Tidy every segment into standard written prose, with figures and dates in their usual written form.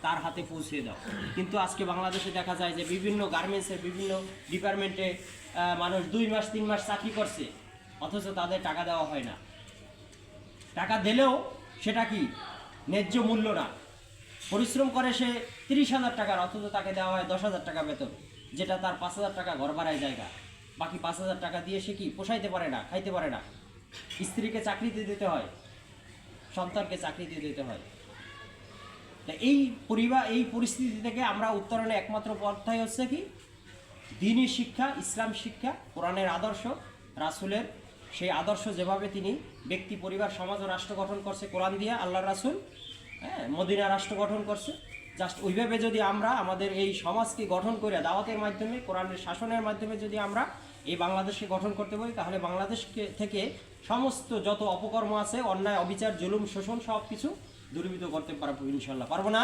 তার হাতে পৌঁছে দাও। কিন্তু আজকে বাংলাদেশে দেখা যায় যে বিভিন্ন গার্মেন্টসের বিভিন্ন ডিপার্টমেন্টে মানুষ 2 মাস 3 মাস চাকরি করছে, অথচ তাদের টাকা দেওয়া হয় না। টাকা দিলেও সেটা কি ন্যায্য মূল্য না। পরিশ্রম করে সে 30,000 টাকার, অথচ তাকে দেওয়া হয় 10,000 টাকা বেতন, যেটা তার 5,000 টাকা ঘর ভাড়ায় জায়গা। বাকি 5,000 টাকা দিয়ে সে কি পোষাইতে পারে না, খাইতে পারে না। স্ত্রীকে চাকরিতে দিতে হয়, সন্তানকে চাকরিতে দিতে হয়। এই পরিস্থিতি থেকে আমরা উত্তরণে একমাত্র পন্থাই হচ্ছে কি দ্বীনি শিক্ষা, ইসলাম শিক্ষা, কোরআনের আদর্শ, রাসূলের সেই আদর্শ যেভাবে তিনি ব্যক্তি, পরিবার, সমাজ ও রাষ্ট্র গঠন করছে কোরআন দিয়ে, আল্লাহ রাসূল মদিনা রাষ্ট্র গঠন করছে। জাস্ট ওইভাবে যদি আমরা আমাদের এই সমাজকে গঠন করে দাওয়াতের মাধ্যমে, কোরআনের শাসনের মাধ্যমে যদি আমরা এই বাংলাদেশকে গঠন করতে পারি, তাহলে বাংলাদেশকে থেকে সমস্ত যত অপকর্ম আছে, অন্যায়, অবিচার, জুলুম, শোষণ সব কিছু দূরীভূত করতে পারবো ইনশাল্লাহ। পারবো না?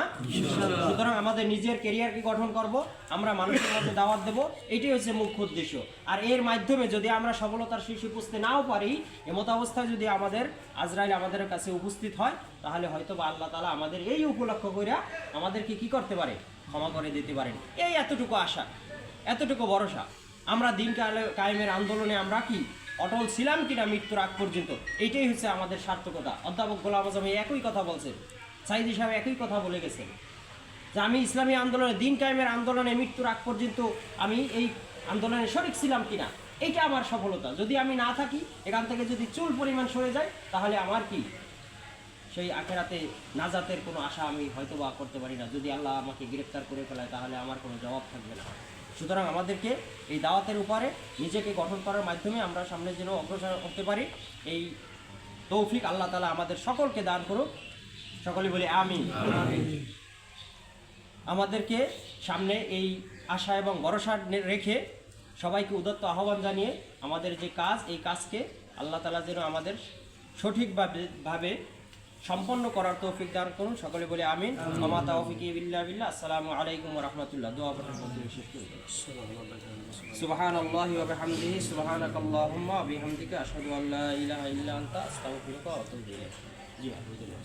সুতরাং আমাদের নিজের কেরিয়ারকে গঠন করব, আমরা মানুষের মধ্যে দাওয়াত দেব, এটাই হচ্ছে মুখ্য উদ্দেশ্য। আর এর মাধ্যমে যদি আমরা সফলতার শীর্ষে পৌঁছতে নাও পারি, এমত অবস্থায় যদি আমাদের আজরাইল আমাদের কাছে উপস্থিত হয়, তাহলে হয়তো বা আল্লাহ তাআলা আমাদের এই উপলক্ষ করে আমাদেরকে কি করতে পারে, ক্ষমা করে দিতে পারেন। এই এতটুকু আশা, এতটুকু ভরসা। আমরা দিন কায়েমের আন্দোলনে আমরা কি অটল ছিলাম কিনা মৃত্যুর আগ পর্যন্ত, এইটাই হচ্ছে আমাদের সার্থকতা। অধ্যাপক গোলাম আযম একই কথা বলছেন, সাইদি সাহেব একই কথা বলে গেছেন যে আমি ইসলামী আন্দোলনে, দিন কায়েমের আন্দোলনে মৃত্যুর আগ পর্যন্ত আমি এই আন্দোলনে শরিক ছিলাম কিনা, এইটা আমার সফলতা। যদি আমি না থাকি, এখান থেকে যদি চুল পরিমাণ সরে যায়, তাহলে আমার কি সেই আখেরাতে নাজাতের কোনো আশা আমি হয়তো বা করতে পারি না। যদি আল্লাহ আমাকে গ্রেফতার করে ফেলায়, তাহলে আমার কোনো জবাব থাকবে না। সুতরাং আমাদেরকে এই দাওয়াতের উপরে নিজেকে গঠন করার মাধ্যমে আমরা সামনে যেন অগ্রসর করতে পারি, এই তৌফিক আল্লাহ তাআলা আমাদের সকলকে দান করুক। সকলে বলি আমিন। আমাদেরকে সামনে এই আশা এবং ভরসা রেখে সবাইকে উদাত্ত আহ্বান জানিয়ে আমাদের যে কাজ, এই কাজকে আল্লাহ তাআলা যেন আমাদের সঠিকভাবে সম্পন্ন করার তৌফিক দান করুন। সকলে বলে আমিন। ওয়া তাওফিকি বিল্লাহ বিল্লাহ। আসসালামু আলাইকুম ওয়া রাহমাতুল্লাহ। দোয়া পাঠের মাধ্যমে শেষ করি। সুবহানাল্লাহি ওয়া বিহামদিহি, সুবহানাকাল্লাহুম্মা ওয়া বিহামদিকা, আশহাদু আল্লা ইলাহা ইল্লা আনতা, আস্তাগফিরুকা ওয়া আতুবু ইলাইক। জি আলহামদুলিল্লাহ।